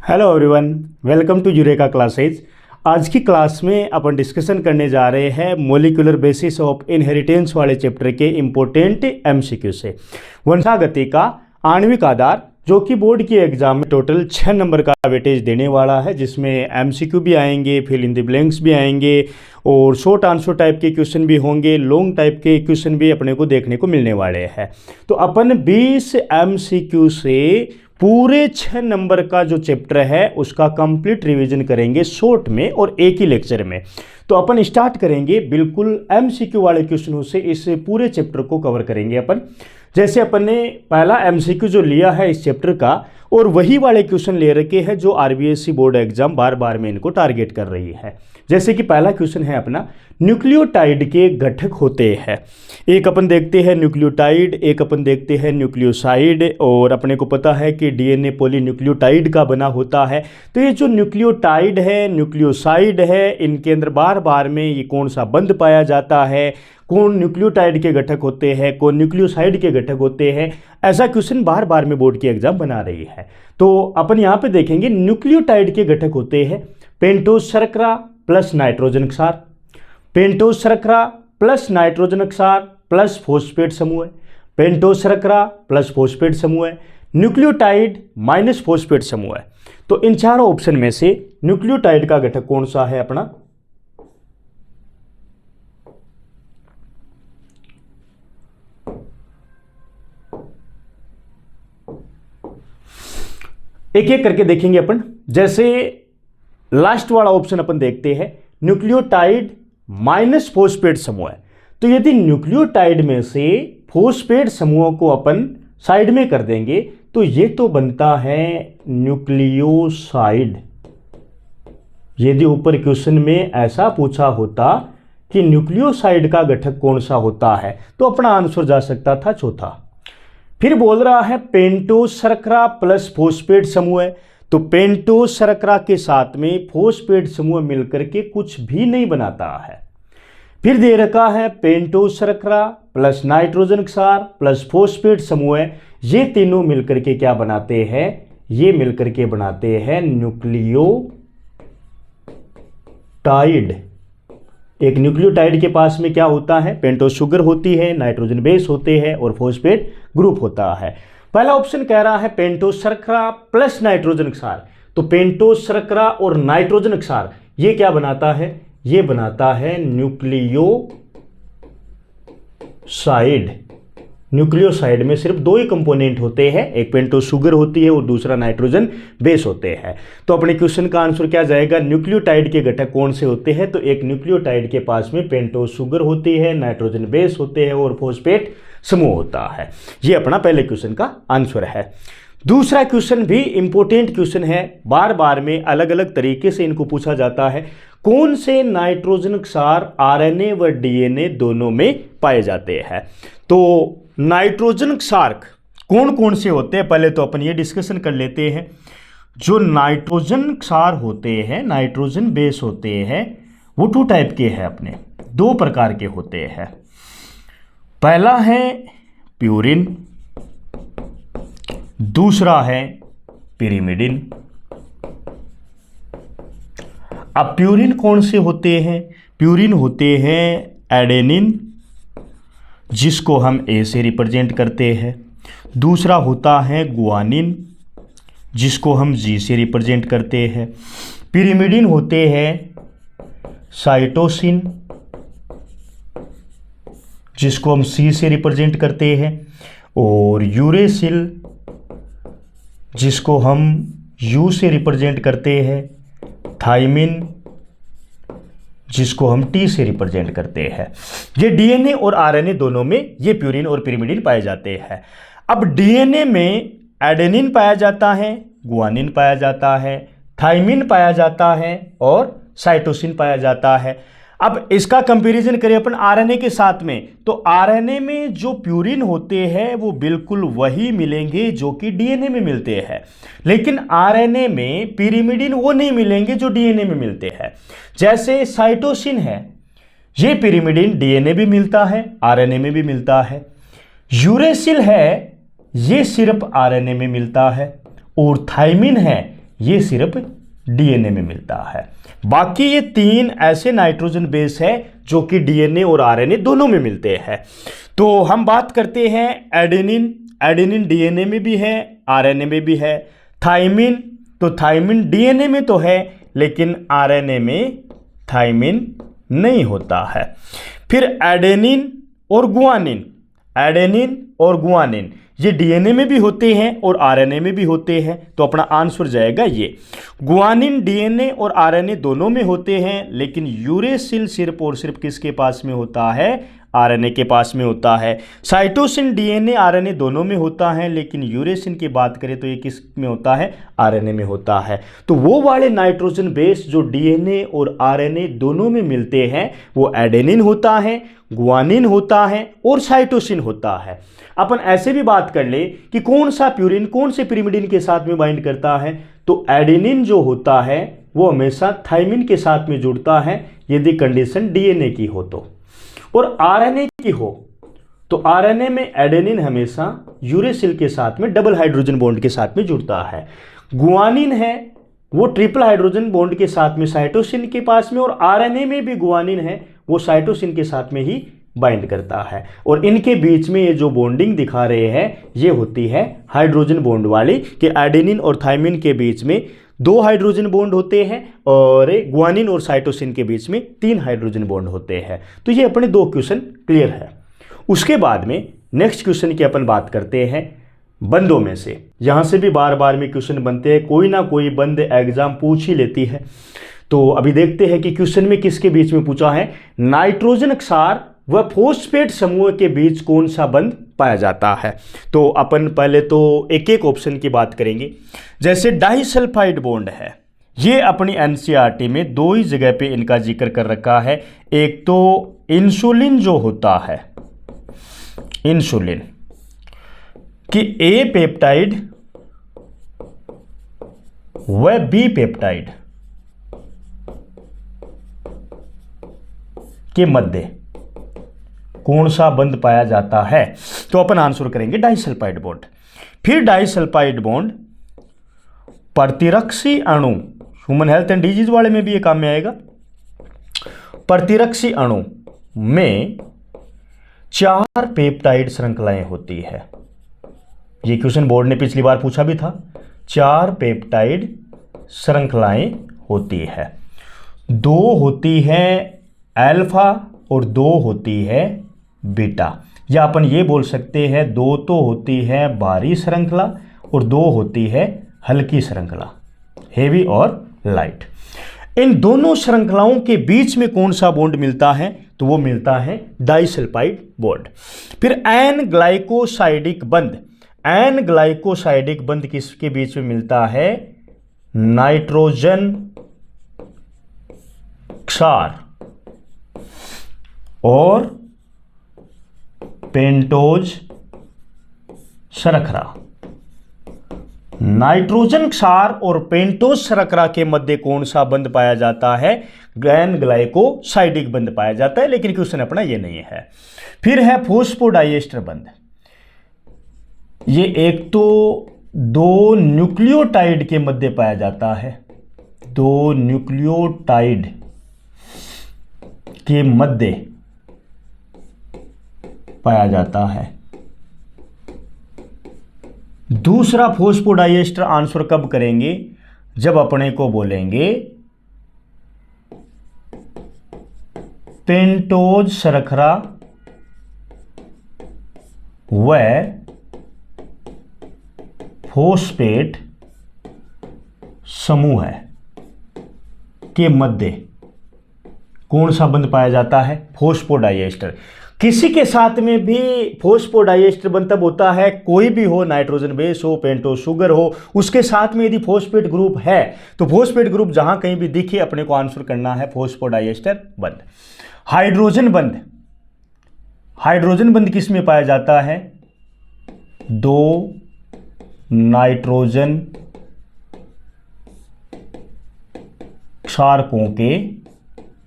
Hello everyone, welcome to Eureka classes. आज की class में अपन डिस्कशन करने जा रहे हैं मोलिकुलर बेसिस ऑफ इनहेरिटेंस वाले चैप्टर के इम्पोर्टेंट एमसीक्यू से। वंशागति का आणविक आधार, जो कि बोर्ड की एग्जाम में टोटल 6 नंबर का वेटेज देने वाला है, जिसमें एमसीक्यू भी आएंगे, फिल इन द ब्लैंक्स भी आएंगे और शॉर्ट आंसर टाइप के क्वेश्चन भी होंगे, लॉन्ग टाइप के क्वेश्चन भी अपने को देखने को मिलने वाले हैं। तो अपन 20 एमसीक्यू से पूरे 6 नंबर का जो चैप्टर है उसका कंप्लीट रिवीजन करेंगे शॉर्ट में और एक ही लेक्चर में। तो अपन स्टार्ट करेंगे बिल्कुल एमसीक्यू वाले क्वेश्चनों से, इस पूरे चैप्टर को कवर करेंगे अपन। जैसे अपन ने पहला एमसीक्यू जो लिया है इस चैप्टर का, और वही वाले क्वेश्चन ले रखे हैं जो आरबीएससी बोर्ड एग्जाम बार बार में इनको टारगेट कर रही है। जैसे कि पहला क्वेश्चन है अपना, न्यूक्लियोटाइड के घटक होते हैं। एक अपन देखते हैं न्यूक्लियोटाइड, एक अपन देखते हैं न्यूक्लियोसाइड, और अपने को पता है कि डीएनए पॉलीन्यूक्लियोटाइड का बना होता है। तो ये जो न्यूक्लियोटाइड है, न्यूक्लियोसाइड है, इनके अंदर बार बार में ये कौन सा बंध पाया जाता है, कौन न्यूक्लियोटाइड के घटक होते हैं, कौन न्यूक्लियोसाइड के घटक होते हैं, ऐसा क्वेश्चन बार बार में बोर्ड की एग्जाम बना रही है। तो अपन यहाँ पे देखेंगे न्यूक्लियोटाइड के घटक होते हैं पेंटोस शर्करा प्लस नाइट्रोजन क्षार, पेंटोस शर्करा प्लस नाइट्रोजन क्षार प्लस फॉस्फेट समूह, पेंटोस शर्करा प्लस फॉस्फेट समूह, न्यूक्लियोटाइड माइनस फॉस्फेट समूह। तो इन चारों ऑप्शन में से न्यूक्लियोटाइड का घटक कौन सा है अपना? एक एक करके देखेंगे अपन। जैसे लास्ट वाला ऑप्शन अपन देखते हैं, न्यूक्लियोटाइड माइनस फॉस्फेट समूह। तो यदि न्यूक्लियोटाइड में से फॉस्फेट समूह को अपन साइड में कर देंगे तो ये तो बनता है न्यूक्लियोसाइड। यदि ऊपर क्वेश्चन में ऐसा पूछा होता कि न्यूक्लियोसाइड का घटक कौन सा होता है तो अपना आंसर जा सकता था चौथा। फिर बोल रहा है पेंटोस शर्करा प्लस फॉस्फेट समूह। तो पेंटोस शर्करा के साथ में फॉस्फेट समूह मिलकर के कुछ भी नहीं बनाता है। फिर दे रखा है पेंटोस शर्करा प्लस नाइट्रोजन क्षार प्लस फॉस्फेट समूह। ये तीनों मिलकर के क्या बनाते हैं? ये मिलकर के बनाते हैं न्यूक्लियोटाइड। एक न्यूक्लियोटाइड के पास में क्या होता है? पेंटोस शुगर होती है, नाइट्रोजन बेस होते हैं और फॉस्फेट ग्रुप होता है। पहला ऑप्शन कह रहा है पेंटोस शर्करा प्लस नाइट्रोजन क्षार। तो पेंटोस शर्करा और नाइट्रोजन क्षार ये क्या बनाता है? ये बनाता है न्यूक्लियोसाइड। न्यूक्लियोसाइड में सिर्फ दो ही कंपोनेंट होते हैं, एक पेंटोस शुगर होती है और दूसरा नाइट्रोजन बेस होते हैं। तो अपने क्वेश्चन का आंसर क्या जाएगा? न्यूक्लियोटाइड के घटक कौन से होते हैं? तो एक न्यूक्लियोटाइड के पास में पेंटोस शुगर होती है, नाइट्रोजन बेस होते हैं और फॉस्फेट समूह होता है। ये अपना पहले क्वेश्चन का आंसर है। दूसरा क्वेश्चन भी इंपॉर्टेंट क्वेश्चन है, बार बार में अलग अलग तरीके से इनको पूछा जाता है। कौन से नाइट्रोजन क्षार आरएनए व डीएनए दोनों में पाए जाते हैं? तो नाइट्रोजन क्षार कौन कौन से होते हैं पहले तो अपन ये डिस्कशन कर लेते हैं। जो नाइट्रोजन क्षार होते हैं, नाइट्रोजन बेस होते हैं, वो 2 टाइप के हैं, अपने 2 प्रकार के होते हैं। पहला है प्यूरिन, दूसरा है पिरिमिडिन। अब प्यूरिन कौन से होते हैं? प्यूरिन होते हैं एडेनिन, जिसको हम ए से रिप्रेजेंट करते हैं। दूसरा होता है गुआनिन, जिसको हम जी से रिप्रेजेंट करते हैं। पिरिमिडिन होते हैं साइटोसिन, जिसको हम सी से रिप्रेजेंट करते हैं, और यूरेसिल, जिसको हम यू से रिप्रेजेंट करते हैं, थाइमिन, जिसको हम टी से रिप्रेजेंट करते हैं। ये डीएनए और आरएनए दोनों में ये प्यूरिन और पिरिमिडिन पाए जाते हैं। अब डीएनए में एडेनिन पाया जाता है, गुआनिन पाया जाता है, थाइमिन पाया जाता है और साइटोसिन पाया जाता है। अब इसका कंपैरिजन करें अपन आरएनए के साथ में, तो आरएनए में जो प्यूरिन होते हैं वो बिल्कुल वही मिलेंगे जो कि डीएनए में मिलते हैं, लेकिन आरएनए में पिरिमिडिन वो नहीं मिलेंगे जो डीएनए में मिलते हैं। जैसे साइटोसिन है, ये पिरिमिडिन डीएनए भी मिलता है, आरएनए में भी मिलता है। यूरेसिल है, ये सिर्फ आरएनए में मिलता है। और थाइमिन है, ये सिर्फ डीएनए में मिलता है। बाकी ये 3 ऐसे नाइट्रोजन बेस है जो कि डीएनए और आरएनए दोनों में मिलते हैं। तो हम बात करते हैं एडेनिन। एडेनिन डीएनए में भी है, आरएनए में भी है। थाइमिन, तो थाइमिन डीएनए में तो है लेकिन आरएनए में थाइमिन नहीं होता है। फिर एडेनिन और गुआनिन, एडेनिन और गुआनिन ये डीएनए में भी होते हैं और आरएनए में भी होते हैं, तो अपना आंसर जाएगा ये। गुआनिन डीएनए और आरएनए दोनों में होते हैं लेकिन यूरेसिल सिर्फ और सिर्फ किसके पास में होता है? आरएनए के पास में होता है। साइटोसिन डीएनए आरएनए दोनों में होता है लेकिन यूरेसिन की बात करें तो ये किस में होता है? आरएनए में होता है। तो वो वाले नाइट्रोजन बेस जो डीएनए और आरएनए दोनों में मिलते हैं वो एडेनिन होता है, गुआनिन होता है और साइटोसिन होता है। अपन ऐसे भी बात कर ले कि कौन सा प्यूरिन कौन से पिरिमिडिन के साथ में बाइंड करता है, तो एडेनिन जो होता है वो हमेशा थाइमिन के साथ में जुड़ता है यदि कंडीशन डीएनए की हो तो, और आरएनए की हो तो आरएनए में एडेनिन हमेशा यूरेसिल के साथ में डबल हाइड्रोजन बॉन्ड के साथ में जुड़ता है। गुआनिन है वो ट्रिपल हाइड्रोजन बॉन्ड के साथ में साइटोसिन के पास में, और आरएनए में भी गुआनिन है वो साइटोसिन के साथ में ही बाइंड करता है। और इनके बीच में ये जो बॉन्डिंग दिखा रहे हैं ये होती है हाइड्रोजन बॉन्ड वाली, कि एडेनिन और थाइमिन के बीच में 2 हाइड्रोजन बॉन्ड होते हैं और गुआनिन और साइटोसिन के बीच में 3 हाइड्रोजन बॉन्ड होते हैं। तो ये अपने 2 क्वेश्चन क्लियर है। उसके बाद में नेक्स्ट क्वेश्चन की अपन बात करते हैं बंदों में से। यहां से भी बार बार में क्वेश्चन बनते हैं, कोई ना कोई बंद एग्जाम पूछ ही लेती है। तो अभी देखते हैं कि क्वेश्चन में किसके बीच में पूछा है। नाइट्रोजन क्षार व फॉस्फेट समूह के बीच कौन सा बंध पाया जाता है। तो अपन पहले तो एक एक ऑप्शन की बात करेंगे। जैसे डाइसल्फाइड बॉन्ड है, ये अपनी एनसीईआरटी में 2 ही जगह पे इनका जिक्र कर रखा है। एक तो इंसुलिन जो होता है, इंसुलिन कि ए पेप्टाइड व बी पेप्टाइड के मध्य कौन सा बंध पाया जाता है, तो अपन आंसर करेंगे डाइसल्फाइड बॉन्ड। फिर डाइसल्फाइड बॉन्ड प्रतिरक्षी अणु, ह्यूमन हेल्थ एंड डिजीज वाले में भी ये काम में आएगा। प्रतिरक्षी अणु में 4 पेप्टाइड श्रृंखलाएं होती है। ये क्वेश्चन बोर्ड ने पिछली बार पूछा भी था। 4 पेप्टाइड श्रृंखलाएं होती है, 2 होती है अल्फा और 2 होती है बीटा, या अपन ये बोल सकते हैं 2 तो होती है भारी श्रृंखला और 2 होती है हल्की श्रृंखला, हेवी और लाइट। इन दोनों श्रृंखलाओं के बीच में कौन सा बॉन्ड मिलता है, तो वो मिलता है डाइसल्फाइड बॉन्ड। फिर एन ग्लाइकोसाइडिक बंध, एन ग्लाइकोसाइडिक बंध किसके बीच में मिलता है? नाइट्रोजन क्षार और पेंटोज शर्करा। नाइट्रोजन क्षार और पेंटोज शर्करा के मध्य कौन सा बंध पाया जाता है? एन ग्लाइकोसाइडिक बंध पाया जाता है, लेकिन क्वेश्चन अपना ये नहीं है। फिर है फॉस्फोडाइएस्टर बंध। ये एक तो 2 न्यूक्लियोटाइड के मध्य पाया जाता है, 2 न्यूक्लियोटाइड के मध्य पाया जाता है। दूसरा फॉस्फोडाइएस्टर आंसर कब करेंगे? जब अपने को बोलेंगे पेंटोज शर्करा व फॉस्फेट समूह के मध्य कौन सा बंध पाया जाता है? फॉस्फोडाइएस्टर। किसी के साथ में भी फॉस्फोडाइएस्टर बंध तब होता है, कोई भी हो, नाइट्रोजन बेस हो, पेंटोज शुगर हो, उसके साथ में यदि फॉस्फेट ग्रुप है तो फॉस्फेट ग्रुप जहां कहीं भी दिखे अपने को आंसर करना है फॉस्फोडाइएस्टर बंध। हाइड्रोजन बंध, हाइड्रोजन बंध किस में पाया जाता है? 2 नाइट्रोजन क्षारकों के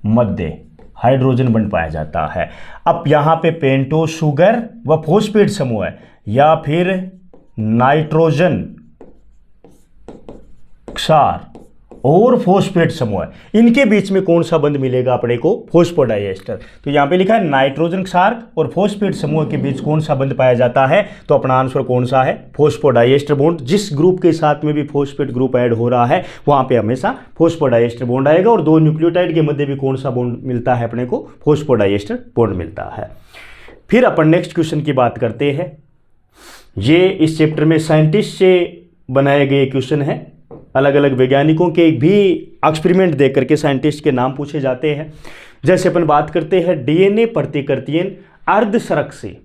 मध्य हाइड्रोजन बंध पाया जाता है। अब यहां पे पेंटोज शुगर व फॉस्फेट समूह है, या फिर नाइट्रोजन क्षार और फॉस्फेट समूह, इनके बीच में कौन सा बंध मिलेगा अपने को? फॉस्फोडाइएस्टर। तो यहाँ पे लिखा है नाइट्रोजन क्षार और फॉस्फेट समूह के बीच कौन सा बंध पाया जाता है? तो अपना आंसर कौन सा है? Phosphodiester bond. जिस ग्रुप के साथ में भी फॉस्फेट ग्रुप ऐड हो रहा है वहां पे हमेशा फॉस्फोडाइएस्टर बॉन्ड आएगा, और दो न्यूक्लियोटाइड के मध्य भी कौन सा बॉन्ड मिलता है अपने को? फॉस्फोडाइएस्टर बॉन्ड मिलता है। फिर अपन नेक्स्ट क्वेश्चन की बात करते हैं। ये इस चैप्टर में साइंटिस्ट से बनाए गए क्वेश्चन है। अलग अलग वैज्ञानिकों के भी एक्सपेरिमेंट देख करके साइंटिस्ट के नाम पूछे जाते हैं। जैसे अपन बात करते हैं डीएनए प्रतिकृतियन अर्धसंरक्षी,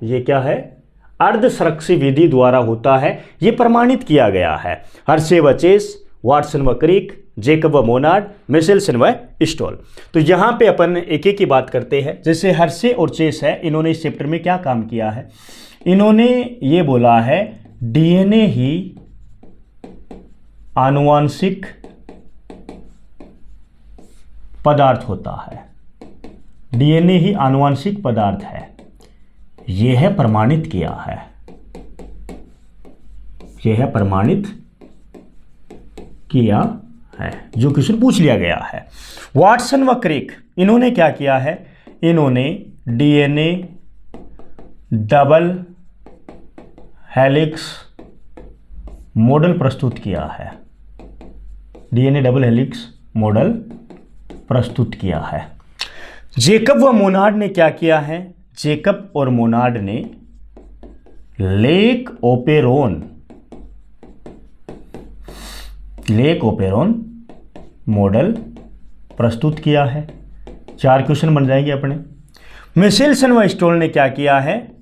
ये क्या है? अर्धसंरक्षी विधि द्वारा होता है, ये प्रमाणित किया गया है। हर्शे व चेस, वाटसन व क्रिक, जेकब व मोनार्ड, मिशेल्सन व स्टॉल। तो यहाँ पे अपन एक एक की बात करते हैं। जैसे हर्शे और चेस है, इन्होंने इस चैप्टर में क्या काम किया है? इन्होंने ये बोला है डीएनए ही आनुवांशिक पदार्थ होता है, डीएनए ही आनुवांशिक पदार्थ है, यह है प्रमाणित किया है, यह है प्रमाणित किया है, जो क्वेश्चन पूछ लिया गया है। वाटसन व क्रिक, इन्होंने क्या किया है? इन्होंने डीएनए डबल हेलिक्स मॉडल प्रस्तुत किया है, डीएनए डबल हेलिक्स मॉडल प्रस्तुत किया है। जेकब व मोनार्ड ने क्या किया है? जेकब और मोनार्ड ने लेक ओपेरॉन मॉडल प्रस्तुत किया है। 4 क्वेश्चन बन जाएंगे अपने। मिशेल्सन व स्टॉल ने क्या किया है?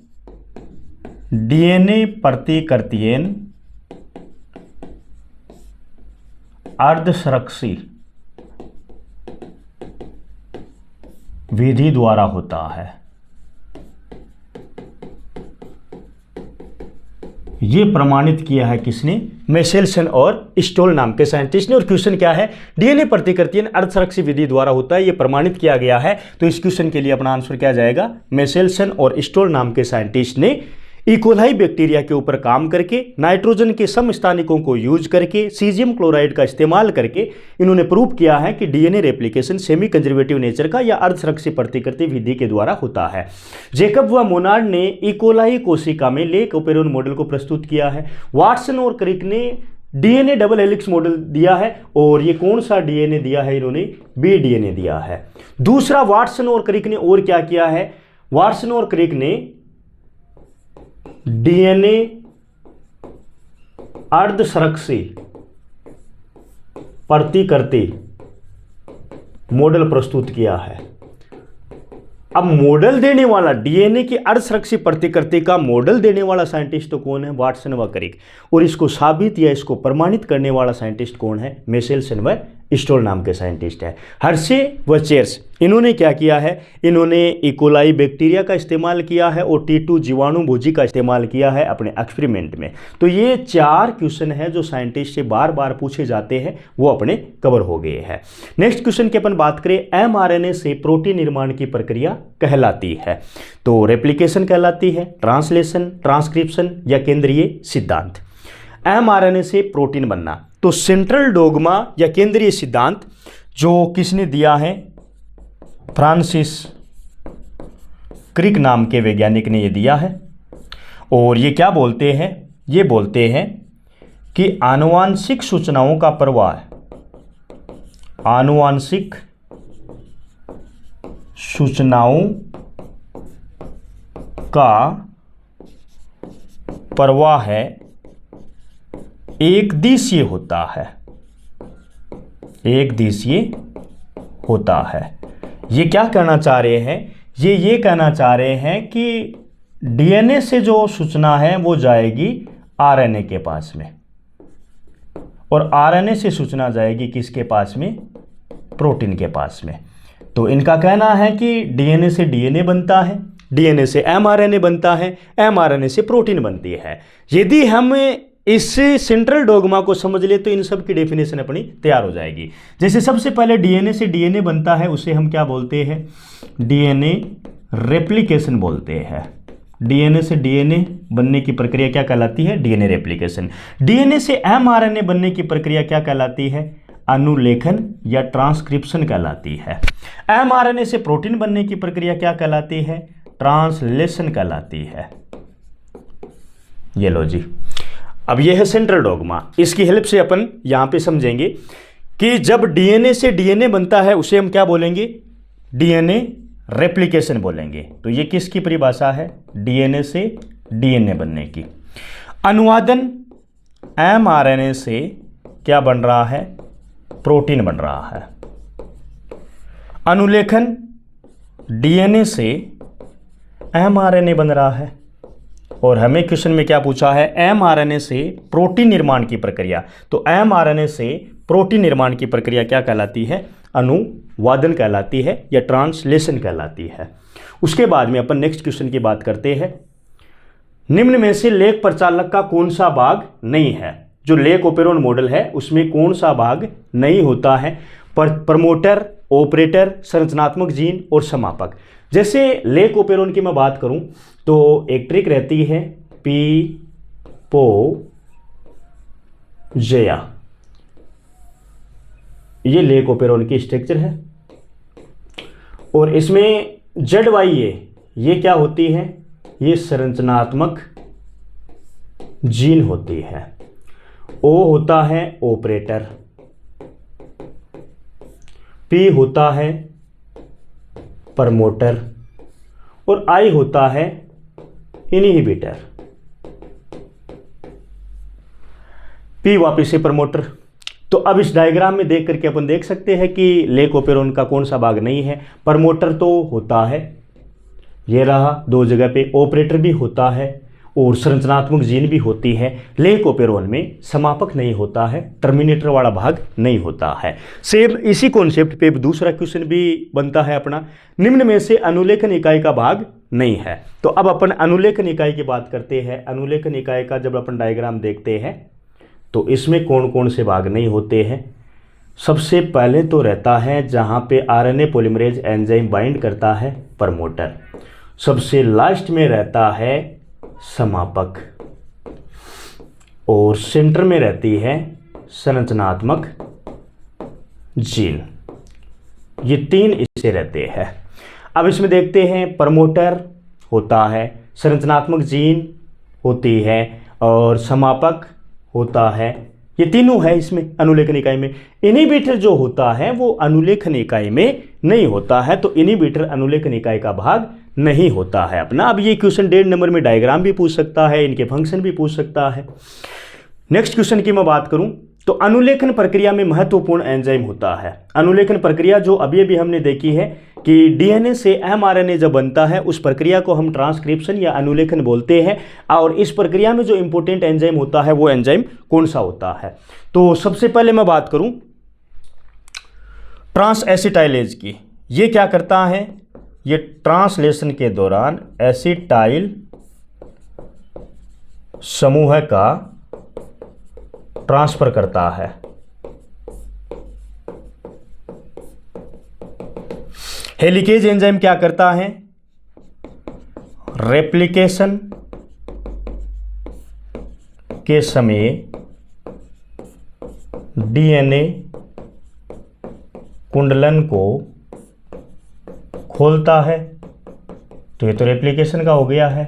डीएनए प्रतिकृतियन अर्धसंरक्षी विधि द्वारा होता है, यह प्रमाणित किया है किसने? मिशेल्सन और स्टॉल नाम के साइंटिस्ट ने। और क्वेश्चन क्या है? डीएनए प्रतिकृतियन अर्धसंरक्षी विधि द्वारा होता है, यह प्रमाणित किया गया है। तो इस क्वेश्चन के लिए अपना आंसर क्या जाएगा? मिशेल्सन और स्टॉल नाम के साइंटिस्ट ने इकोलाई बैक्टीरिया के ऊपर काम करके नाइट्रोजन के समस्थानिकों को यूज करके सीजियम क्लोराइड का इस्तेमाल करके इन्होंने प्रूव किया है कि DNA replication semi conservative nature का या अर्धसंरक्षी प्रतिकृति विधि के द्वारा होता है। जेकब व मोनार्ड ने इकोलाई कोशिका में लेक ओपेरॉन मॉडल को प्रस्तुत किया है। वाटसन और क्रिक ने डीएनए डबल हेलिक्स मॉडल दिया है, और ये कौन सा डीएनए दिया है? इन्होंने बी डीएनए दिया है। दूसरा, वाटसन और क्रिक ने और क्या किया है? वाटसन और क्रिक ने डीएनए अर्धसंरक्षी प्रतिकृति मॉडल प्रस्तुत किया है। अब मॉडल देने वाला, डीएनए की अर्धसंरक्षी प्रतिकृति का मॉडल देने वाला साइंटिस्ट तो कौन है? वाटसन व क्रिक। और इसको साबित या इसको प्रमाणित करने वाला साइंटिस्ट कौन है? मिशेल्सन व स्टॉल नाम के साइंटिस्ट है। हर्शे व चेस, इन्होंने क्या किया है? इन्होंने इकोलाई बैक्टीरिया का इस्तेमाल किया है और T2 जीवाणु भोजी का इस्तेमाल किया है अपने एक्सपेरिमेंट में। तो ये 4 क्वेश्चन है जो साइंटिस्ट से बार बार पूछे जाते हैं, वो अपने कवर हो गए हैं। नेक्स्ट क्वेश्चन की अपन बात करें, एमआरएनए से प्रोटीन निर्माण की प्रक्रिया कहलाती है? तो रेप्लिकेशन कहलाती है, ट्रांसलेशन, ट्रांसक्रिप्शन या केंद्रीय सिद्धांत। एमआरएनए से प्रोटीन बनना, तो सेंट्रल डोगमा या केंद्रीय सिद्धांत जो किसने दिया है? फ्रांसिस क्रिक नाम के वैज्ञानिक ने यह दिया है। और ये क्या बोलते हैं? ये बोलते हैं कि आनुवांशिक सूचनाओं का प्रवाह, आनुवांशिक सूचनाओं का प्रवाह है एक दिशीय होता है, एक दिशीय होता है। ये क्या कहना चाह रहे हैं? ये कहना चाह रहे हैं कि डीएनए से जो सूचना है वो जाएगी आरएनए के पास में, और आरएनए से सूचना जाएगी किसके पास में? प्रोटीन के पास में। तो इनका कहना है कि डीएनए से डीएनए बनता है, डीएनए से एमआरएनए बनता है, एमआरएनए से प्रोटीन बनती है। यदि हम इस सेंट्रल डोगमा को समझ ले तो इन सब की डेफिनेशन अपनी तैयार हो जाएगी। जैसे सबसे पहले डीएनए से डीएनए बनता है, उसे हम क्या बोलते हैं? डीएनए रेप्लिकेशन बोलते हैं। डीएनए से डीएनए बनने की प्रक्रिया क्या कहलाती है? DNA replication. डीएनए से एमआरएनए बनने की प्रक्रिया क्या कहलाती है? अनुलेखन या ट्रांसक्रिप्शन कहलाती है। एमआरएनए से प्रोटीन बनने की प्रक्रिया क्या कहलाती है? ट्रांसलेशन कहलाती है। ये लो जी, अब ये है सेंट्रल डोग्मा। इसकी हेल्प से अपन यहां पे समझेंगे कि जब डीएनए से डीएनए बनता है उसे हम क्या बोलेंगे? डीएनए रेप्लिकेशन बोलेंगे। तो ये किसकी परिभाषा है? डीएनए से डीएनए बनने की। अनुवादन, एमआरएनए से क्या बन रहा है? प्रोटीन बन रहा है। अनुलेखन, डीएनए से एमआरएनए बन रहा है। और हमें क्वेश्चन में क्या पूछा है? एमआरएनए से प्रोटीन निर्माण की प्रक्रिया। तो एमआरएनए से प्रोटीन निर्माण की प्रक्रिया क्या कहलाती है? अनुवादन कहलाती है या ट्रांसलेशन कहलाती है। उसके बाद में अपन नेक्स्ट क्वेश्चन की बात करते हैं। निम्न में से लेख प्रचालक का कौन सा भाग नहीं है? जो लेख ओपेरॉन मॉडल है उसमें कौन सा भाग नहीं होता है? प्रमोटर, ऑपरेटर, संरचनात्मक जीन और समापक। जैसे लेख ओपेरॉन की मैं बात करूं तो एक ट्रिक रहती है पी पो जया। ये लेख ओपेरॉन की स्ट्रक्चर है और इसमें जेड वाई ये क्या होती है? ये संरचनात्मक जीन होती है। ओ होता है ऑपरेटर, पी होता है प्रमोटर और आई होता है इनहिबिटर। पी वापिस से प्रमोटर। तो अब इस डायग्राम में देख करके अपन देख सकते हैं कि लेख ओपेरॉन का कौन सा भाग नहीं है? प्रमोटर तो होता है, ये रहा दो जगह पे, ऑपरेटर भी होता है और संरचनात्मक जीन भी होती है। लेख ओपेरॉन में समापक नहीं होता है, टर्मिनेटर वाला भाग नहीं होता है। सेम इसी कॉन्सेप्ट पे दूसरा क्वेश्चन भी बनता है अपना, निम्न में से अनुलेखन इकाई का भाग नहीं है। तो अब अपन अनुलेखन इकाई की बात करते हैं। अनुलेखन इकाई का जब अपन डायग्राम देखते हैं तो इसमें कौन कौन से भाग नहीं होते हैं? सबसे पहले तो रहता है जहां पे आरएनए पॉलीमरेज एंजाइम बाइंड करता है, प्रमोटर। सबसे लास्ट में रहता है समापक और सेंटर में रहती है संरचनात्मक जीन। ये तीन इससे रहते हैं। अब इसमें देखते हैं, प्रमोटर होता है, संरचनात्मक जीन होती है और समापक होता है। ये तीनों है इसमें अनुलेखन इकाई में। इनहिबिटर जो होता है वो अनुलेखन इकाई में नहीं होता है, तो इनहिबिटर अनुलेखन इकाई का भाग नहीं होता है अपना। अब ये क्वेश्चन 1.5 नंबर में डायग्राम भी पूछ सकता है, इनके फंक्शन भी पूछ सकता है। नेक्स्ट क्वेश्चन की मैं बात करूं तो अनुलेखन प्रक्रिया में महत्वपूर्ण एंजाइम होता है। अनुलेखन प्रक्रिया जो अभी हमने देखी है कि डीएनए से एमआरएनए जब बनता है उस प्रक्रिया को हम ट्रांसक्रिप्शन या अनुलेखन बोलते हैं। और इस प्रक्रिया में जो इंपॉर्टेंट एंजाइम होता है वो एंजाइम कौन सा होता है? तो सबसे पहले मैं बात करूं ट्रांस एसिटाइलेज की। ये क्या करता है? ये ट्रांसलेशन के दौरान एसिटाइल समूह का ट्रांसफर करता है। हेलिकेज एंजाइम क्या करता है? रेप्लिकेशन के समय डीएनए कुंडलन को खोलता है। तो ये तो रेप्लिकेशन का हो गया है।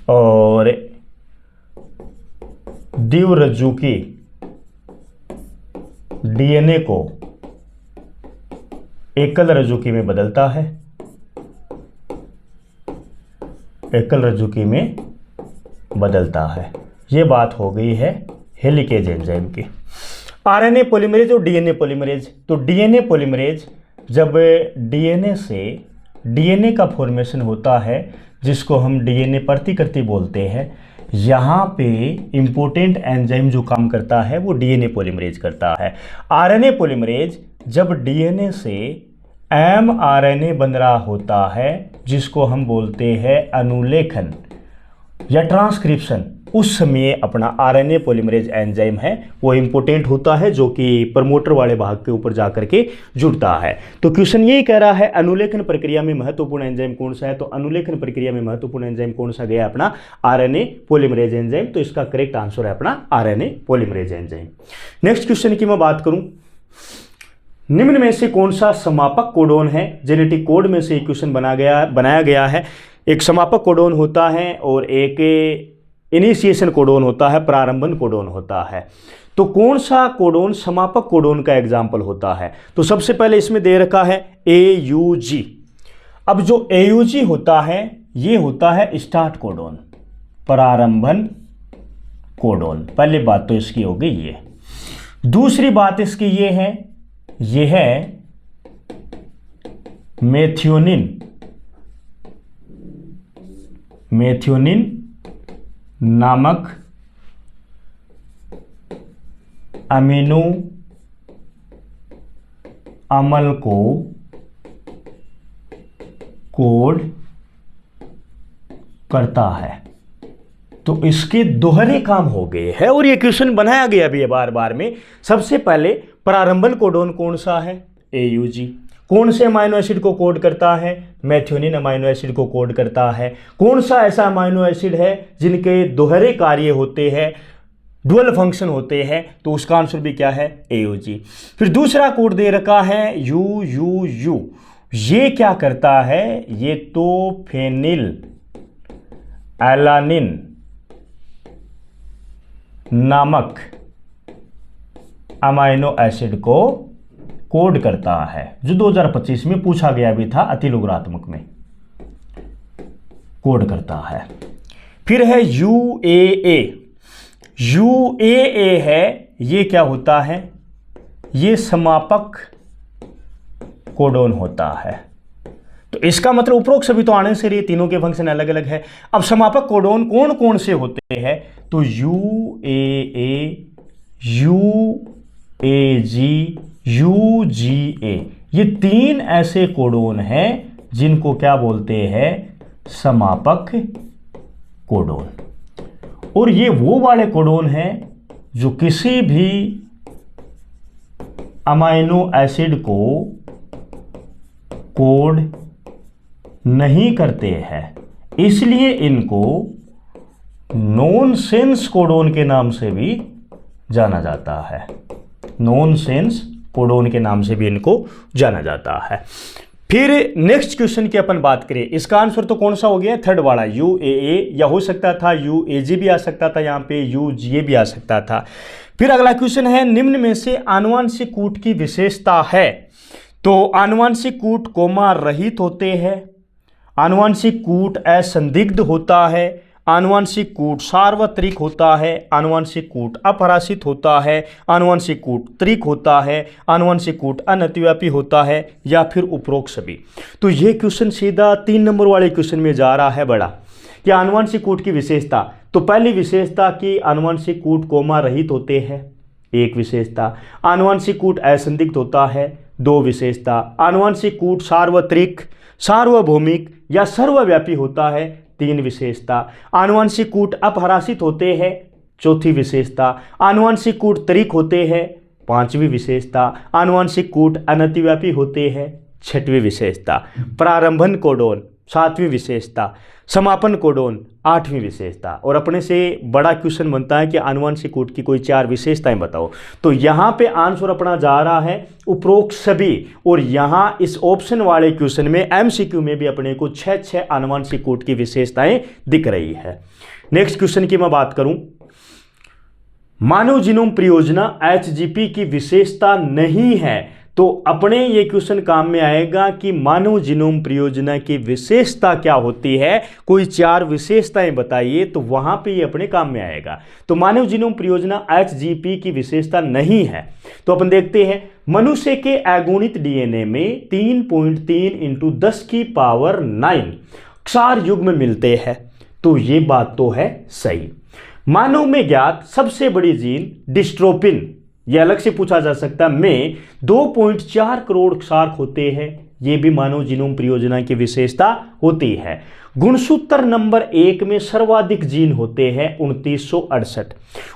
और द्विरज्जु की डीएनए को एकल रज्जुकी में बदलता है, एकल रज्जुकी में बदलता है। ये बात हो गई है हेलिकेज एंजाइम की। आरएनए पॉलीमरेज और डीएनए पॉलीमरेज। तो डीएनए पॉलीमरेज जब डीएनए से डीएनए का फॉर्मेशन होता है जिसको हम डीएनए प्रतिकृति बोलते हैं, यहाँ पे इंपॉर्टेंट एंजाइम जो काम करता है वो डीएनए पॉलीमरेज करता है। आरएनए पॉलीमरेज जब डीएनए से एमआरएनए बन रहा होता है जिसको हम बोलते हैं अनुलेखन या ट्रांसक्रिप्शन, उस समय अपना आरएनए पॉलीमरेज एंजाइम है वो इंपॉर्टेंट होता है, जो कि प्रमोटर वाले भाग के ऊपर जाकर के जुड़ता है। तो क्वेश्चन यही कह रहा है अनुलेखन प्रक्रिया में महत्वपूर्ण एंजाइम कौन सा है, तो अनुलेखन प्रक्रिया में महत्वपूर्ण एंजाइम कौन सा गया, अपना आरएनए पॉलीमरेज एंजाइम। तो इसका करेक्ट आंसर है अपना RNA polymerase enzyme. Next question की मैं बात करूं, निम्न में से कौन सा समापक कोडोन है, जेनेटिक कोड में से क्वेश्चन बनाया गया है। एक समापक कोडोन होता है और एक इनिशिएशन कोडोन होता है, प्रारंभन कोडोन होता है। तो कौन सा कोडोन समापक कोडोन का एग्जाम्पल होता है, तो सबसे पहले इसमें दे रखा है AUG। अब जो AUG होता है ये होता है स्टार्ट कोडोन, प्रारंभन कोडोन। पहली बात तो इसकी हो गई ये। दूसरी बात इसकी ये है मेथियोनिन नामक अमीनो अम्ल को कोड करता है। तो इसके दोहरे काम हो गए हैं और ये क्वेश्चन बनाया गया भी है बार बार में। सबसे पहले प्रारंभन कोडोन कौन सा है, AUG। कौन से अमाइनो एसिड को कोड करता है, मेथियोनिन अमाइनो एसिड को कोड करता है। कौन सा ऐसा अमाइनो एसिड है जिनके दोहरे कार्य होते हैं, डुअल फंक्शन होते हैं, तो उसका आंसर भी क्या है, AUG। फिर दूसरा कोड दे रखा है UUU। ये क्या करता है, ये तो फेनिल एलानिन नामक अमाइनो एसिड को कोड करता है, जो 2025 में पूछा गया भी था अतिलोगारिथमिक में, कोड करता है। फिर है UAA। UAA है, ये क्या होता है, ये समापक कोडोन होता है। तो इसका मतलब उपरोक्त सभी तो आने से रही, तीनों के फंक्शन अलग अलग है। अब समापक कोडोन कौन कौन से होते हैं, तो UAA, UAG, UGA, ये तीन ऐसे कोडोन हैं जिनको क्या बोलते हैं, समापक कोडोन। और ये वो वाले कोडोन हैं जो किसी भी अमाइनो एसिड को कोड नहीं करते हैं, इसलिए इनको नॉनसेंस कोडोन के नाम से भी जाना जाता है। नॉनसेंस कोडोन के नाम से भी इनको जाना जाता है। फिर नेक्स्ट क्वेश्चन की अपन बात करें, इसका आंसर तो कौन सा हो गया, थर्ड वाला UAA, या हो सकता था UAG भी आ सकता था, यहाँ पे UGA भी आ सकता था। फिर अगला क्वेश्चन है, निम्न में से आनुवांशिक कूट की विशेषता है। तो आनुवांशिक कूट कोमा रहित होते हैं, आनुवांशिक कूट असंदिग्ध होता है, आनुवांशिक कूट सार्वत्रिक होता है, आनुवांशिक कूट अपराशित होता है, आनुवांशिक कूट त्रिक होता है, आनुवांशिक कूट अनतिव्यापी होता है, या फिर उपरोक्त सभी। तो ये क्वेश्चन सीधा 3 नंबर वाले क्वेश्चन में जा रहा है बड़ा, कि आनुवांशिक कूट की विशेषता। तो पहली विशेषता कि आनुवांशिक कूट कोमा रहित होते हैं, एक विशेषता। आनुवांशिक कूट असंदिग्ध होता है, 2 विशेषता। आनुवांशिक कूट सार्वत्रिक, सार्वभौमिक या सर्वव्यापी होता है, 3 विशेषता। आनुवांशिक कूट अपहरासित होते हैं, 4थी विशेषता। आनुवांशिक कूट त्रिक होते हैं, 5वीं विशेषता। आनुवांशिक कूट अनतिव्यापी होते हैं, 6वीं विशेषता। प्रारंभन कोडोन 7वीं विशेषता, समापन कोडोन 8वीं विशेषता। और अपने से बड़ा क्वेश्चन बनता है कि आनुवांशिक कूट की कोई 4 विशेषताएं बताओ। तो यहाँ पे आंसर अपना जा रहा है उपरोक्त सभी। और यहाँ इस ऑप्शन वाले क्वेश्चन में MCQ में भी अपने को 6 आनुवांशिक कूट की विशेषताएं दिख रही है। नेक्स्ट क्वेश्चन की मैं बात करूं, मानव जीनोम परियोजना HGP की विशेषता नहीं है। तो अपने ये क्वेश्चन काम में आएगा कि मानव जीनोम परियोजना की विशेषता क्या होती है, कोई 4 विशेषताएं बताइए, तो वहां पे ये अपने काम में आएगा। तो मानव जीनोम परियोजना HGP की विशेषता नहीं है। तो अपन देखते हैं, मनुष्य के अगुणित DNA में 3.3 × 10⁹ क्षार युग्म मिलते हैं। तो ये बात तो है सही। मानव में ज्ञात सबसे बड़ी जीन डिस्ट्रोफिन, यह अलग से पूछा जा सकता है, में 2.4 करोड़ क्षार होते हैं। यह भी मानव जीनोम परियोजना की विशेषता होती है। गुणसूत्र नंबर 1 में सर्वाधिक जीन होते हैं 2968,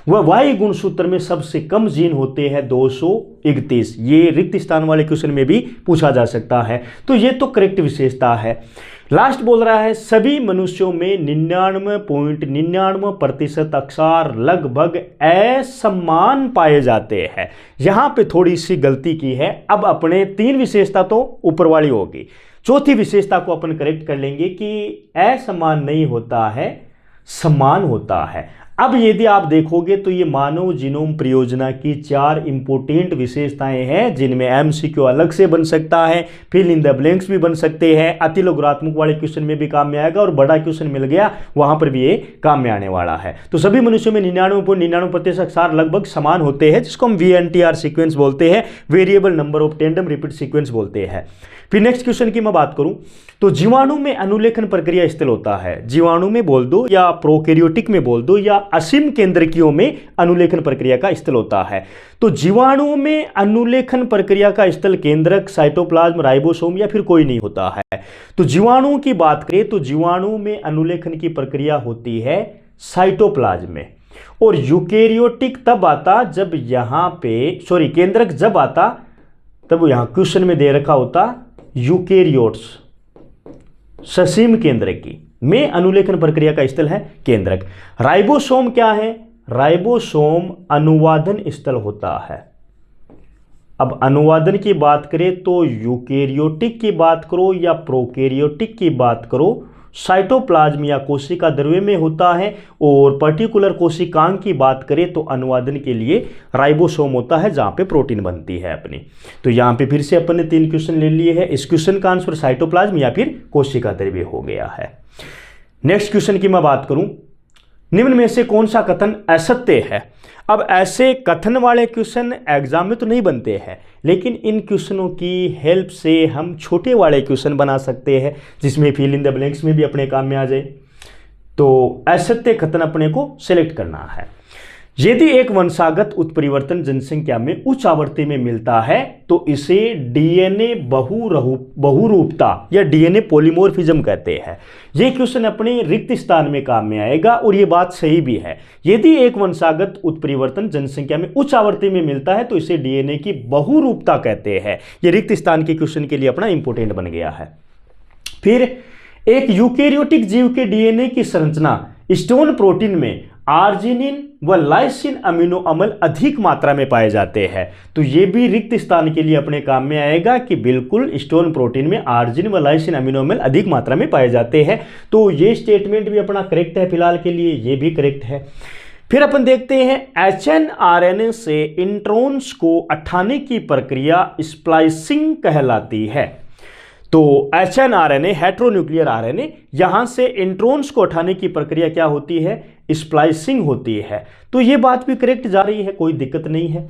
व वाई गुणसूत्र में सबसे कम जीन होते हैं 231। ये रिक्त स्थान वाले क्वेश्चन में भी पूछा जा सकता है, तो ये तो करेक्ट विशेषता है। लास्ट बोल रहा है सभी मनुष्यों में 99.99% अक्षर लगभग असमान पाए जाते हैं। यहां पे थोड़ी सी गलती की है। अब अपने 3 विशेषता तो ऊपर वाली होगी, चौथी विशेषता को अपन करेक्ट कर लेंगे कि असमान नहीं होता है, समान होता है। अब यदि आप देखोगे तो ये मानव जीनोम परियोजना की 4 इंपोर्टेंट विशेषताएं हैं, जिनमें एमसीक्यू अलग से बन सकता है, फिल इन द ब्लैंक्स भी बन सकते हैं, अति लोगारिथमिक वाले क्वेश्चन में भी काम में आएगा, और बड़ा क्वेश्चन मिल गया वहां पर भी ये काम में आने वाला है। तो सभी मनुष्यों में 99.99% अक्षर लगभग समान होते हैं, जिसको हम VNTR सीक्वेंस बोलते हैं, variable number of tandem repeat sequence बोलते हैं। फिर नेक्स्ट क्वेश्चन की मैं बात करूं तो जीवाणु में अनुलेखन प्रक्रिया स्थल होता है। जीवाणु में बोल दो या प्रोकैरियोटिक में बोल दो या असीम केंद्रकीयों में अनुलेखन प्रक्रिया का स्थल होता है। तो जीवाणु में अनुलेखन प्रक्रिया का स्थल केंद्रक, साइटोप्लाज्म, राइबोसोम या फिर कोई नहीं होता है। तो जीवाणु की बात करें तो जीवाणु में अनुलेखन की प्रक्रिया होती है साइटोप्लाज्म में, और यूकेरियोटिक तब आता जब यहां पे केंद्रक जब आता तब यहां क्वेश्चन में दे रखा होता यूकेरियोट्स, ससीम केंद्रकी में अनुलेखन प्रक्रिया का स्थल है केंद्रक। राइबोसोम क्या है? राइबोसोम अनुवादन स्थल होता है। अब अनुवादन की बात करें तो यूकेरियोटिक की बात करो या प्रोकैरियोटिक की बात करो, साइटोप्लाज्म या कोशिका द्रव्य में होता है, और पर्टिकुलर कोशिकांग की बात करें तो अनुवादन के लिए राइबोसोम होता है, जहां पे प्रोटीन बनती है अपनी। तो यहां पे फिर से अपन ने 3 क्वेश्चन ले लिए हैं। इस क्वेश्चन का आंसर साइटोप्लाज्म या फिर कोशिका द्रव्य हो गया है। नेक्स्ट क्वेश्चन की मैं बात करूं, निम्न में से कौन सा कथन असत्य है? अब ऐसे कथन वाले क्वेश्चन एग्जाम में तो नहीं बनते हैं, लेकिन इन क्वेश्चनों की हेल्प से हम छोटे वाले क्वेश्चन बना सकते हैं, जिसमें फिल इन द ब्लैंक्स में भी अपने काम में आ जाए। तो असत्य कथन अपने को सिलेक्ट करना है। यदि एक वंशागत उत्परिवर्तन जनसंख्या में उच्च आवृत्ति में मिलता है तो इसे डीएनए बहुरूपता या डीएनए पॉलीमॉर्फिज्म कहते हैं। यह क्वेश्चन अपने रिक्त स्थान में काम में आएगा, और यह बात सही भी है। यदि एक वंशागत उत्परिवर्तन जनसंख्या में उच्च आवृत्ति में मिलता है तो इसे डीएनए की बहुरूपता कहते हैं। यह रिक्त स्थान के क्वेश्चन के लिए अपना इंपोर्टेंट बन गया है। फिर एक यूकेरियोटिक जीव के डीएनए की संरचना स्टोन प्रोटीन में आर्जिनिन व लाइसिन अमीनो अम्ल अधिक मात्रा में पाए जाते हैं। तो यह भी रिक्त स्थान के लिए अपने काम में आएगा कि बिल्कुल स्टोन प्रोटीन में आर्जिनिन व लाइसिन अमीनो अम्ल अधिक मात्रा में पाए जाते हैं। तो यह स्टेटमेंट भी अपना करेक्ट है, फिलहाल के लिए यह भी करेक्ट है। फिर अपन देखते हैं HNRNA से इंट्रोन्स को हटाने की प्रक्रिया स्प्लाइसिंग कहलाती है। तो HNRNA हेट्रोन्यूक्लियर RNA, यहां से इंट्रोन्स को हटाने की प्रक्रिया क्या होती है? स्प्लाइसिंग होती है। तो ये बात भी करेक्ट जा रही है, कोई दिक्कत नहीं है।